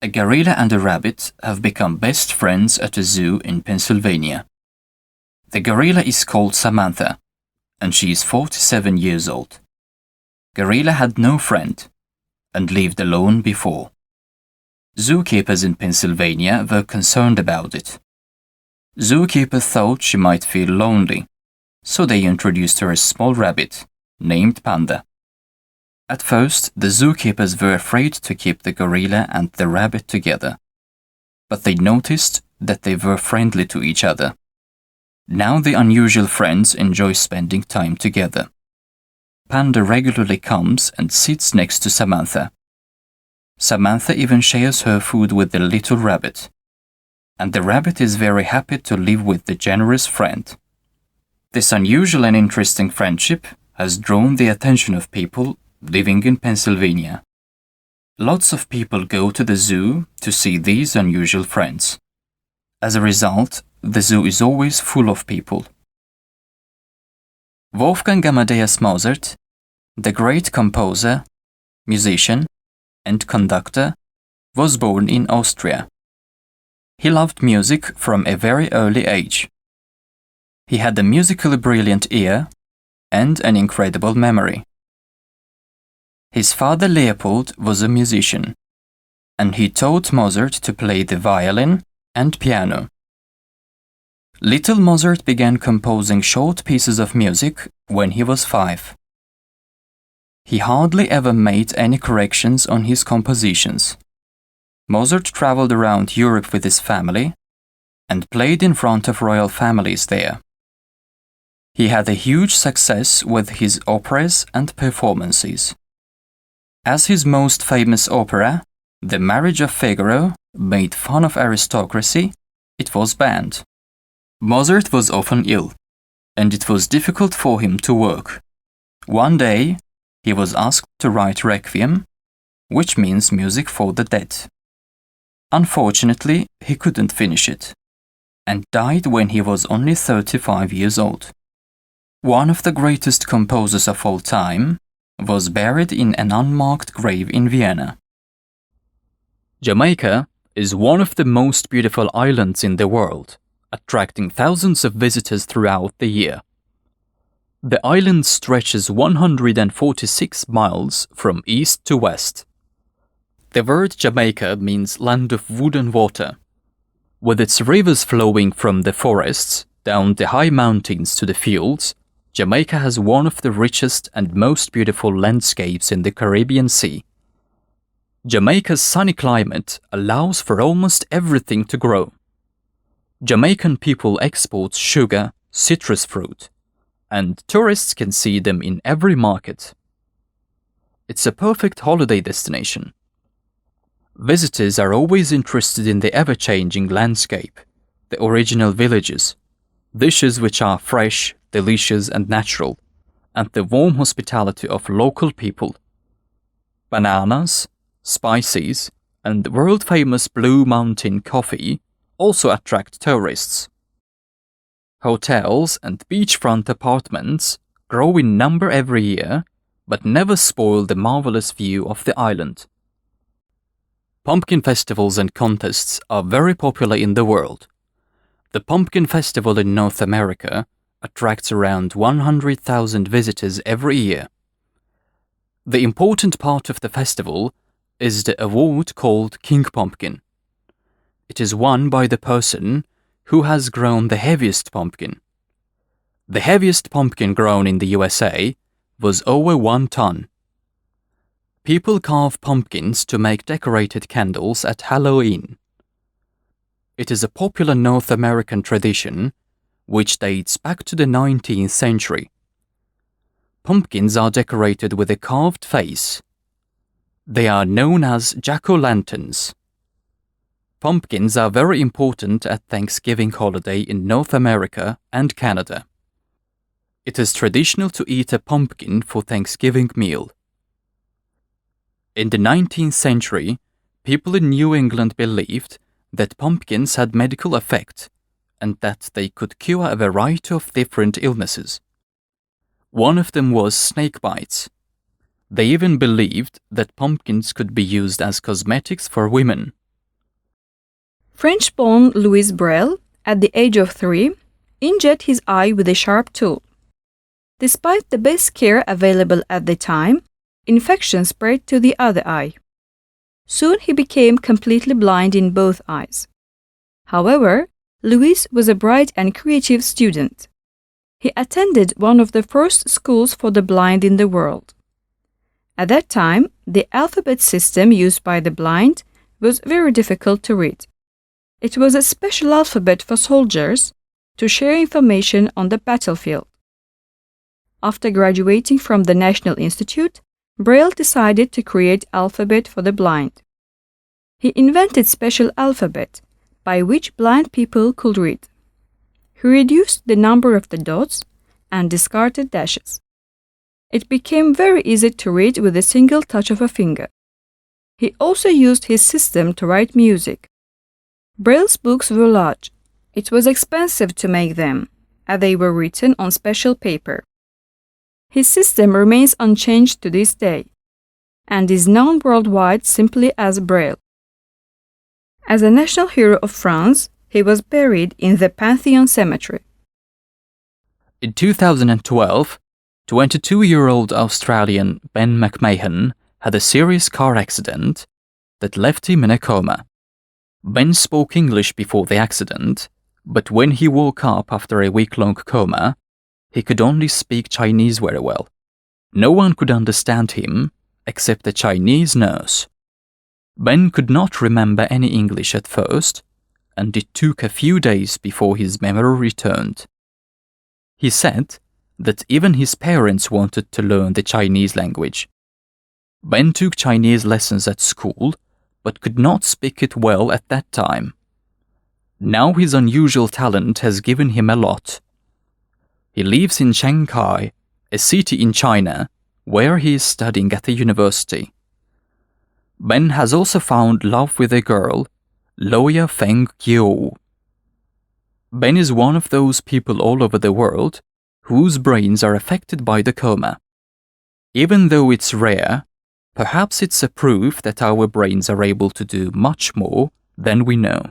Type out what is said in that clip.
A gorilla and a rabbit have become best friends at a zoo in Pennsylvania. The gorilla is called Samantha, and she is 47 years old. Gorilla had no friend and lived alone before. Zookeepers in Pennsylvania were concerned about it. Zookeeper thought she might feel lonely, so they introduced her a small rabbit named Panda. At first, the zookeepers were afraid to keep the gorilla and the rabbit together, but they noticed that they were friendly to each other. Now the unusual friends enjoy spending time together. Panda regularly comes and sits next to Samantha. Samantha even shares her food with the little rabbit, and the rabbit is very happy to live with the generous friend. This unusual and interesting friendship has drawn the attention of people living in Pennsylvania. Lots of people go to the zoo to see these unusual friends. As a result, the zoo is always full of people. Wolfgang Amadeus Mozart, the great composer, musician, and conductor, was born in Austria. He loved music from a very early age. He had a musically brilliant ear and an incredible memory. His father Leopold was a musician, and he taught Mozart to play the violin and piano. Little Mozart began composing short pieces of music when he was 5. He hardly ever made any corrections on his compositions. Mozart traveled around Europe with his family and played in front of royal families there. He had a huge success with his operas and performances. As his most famous opera, The Marriage of Figaro, made fun of aristocracy, it was banned. Mozart was often ill, and it was difficult for him to work. One day, he was asked to write Requiem, which means music for the dead. Unfortunately, he couldn't finish it, and died when he was only 35 years old. One of the greatest composers of all time was buried in an unmarked grave in Vienna. Jamaica is one of the most beautiful islands in the world, attracting thousands of visitors throughout the year. The island stretches 146 miles from east to west. The word Jamaica means land of wood and water. With its rivers flowing from the forests down the high mountains to the fields, Jamaica has one of the richest and most beautiful landscapes in the Caribbean Sea. Jamaica's sunny climate allows for almost everything to grow. Jamaican people export sugar, citrus fruit, and tourists can see them in every market. It's a perfect holiday destination. Visitors are always interested in the ever-changing landscape, the original villages, dishes which are fresh, delicious and natural, and the warm hospitality of local people. Bananas, spices, and world-famous Blue Mountain coffee also attract tourists. Hotels and beachfront apartments grow in number every year, but never spoil the marvelous view of the island. Pumpkin festivals and contests are very popular in the world. The Pumpkin Festival in North America attracts around 100,000 visitors every year. The important part of the festival is the award called King Pumpkin. It is won by the person who has grown the heaviest pumpkin. The heaviest pumpkin grown in the USA was over 1 ton. People carve pumpkins to make decorated candles at Halloween. It is a popular North American tradition which dates back to the 19th century. Pumpkins are decorated with a carved face. They are known as jack-o'-lanterns. Pumpkins are very important at Thanksgiving holiday in North America and Canada. It is traditional to eat a pumpkin for Thanksgiving meal. In the 19th century, people in New England believed that pumpkins had medical effect and that they could cure a variety of different illnesses. One of them was snake bites. They even believed that pumpkins could be used as cosmetics for women, French-born Louis Braille, at the age of 3, injured his eye with a sharp tool. Despite the best care available at the time, infection spread to the other eye. Soon he became completely blind in both eyes. However, Louis was a bright and creative student. He attended one of the first schools for the blind in the world. At that time, the alphabet system used by the blind was very difficult to read. It was a special alphabet for soldiers to share information on the battlefield. After graduating from the National Institute, Braille decided to create alphabet for the blind. He invented special alphabet by which blind people could read. He reduced the number of the dots and discarded dashes. It became very easy to read with a single touch of a finger. He also used his system to write music. Braille's books were large. It was expensive to make them, as they were written on special paper. His system remains unchanged to this day, and is known worldwide simply as Braille. As a national hero of France, he was buried in the Pantheon Cemetery. In 2012, 22-year-old Australian Ben McMahon had a serious car accident that left him in a coma. Ben spoke English before the accident, but when he woke up after a week-long coma, he could only speak Chinese very well. No one could understand him except a Chinese nurse. Ben could not remember any English at first, and it took a few days before his memory returned. He said that even his parents wanted to learn the Chinese language. Ben took Chinese lessons at school, but could not speak it well at that time. Now his unusual talent has given him a lot. He lives in Shanghai, a city in China, where he is studying at a university. Ben has also found love with a girl, Loya Feng Qiu. Ben is one of those people all over the world whose brains are affected by the coma. Even though it's rare, perhaps it's a proof that our brains are able to do much more than we know.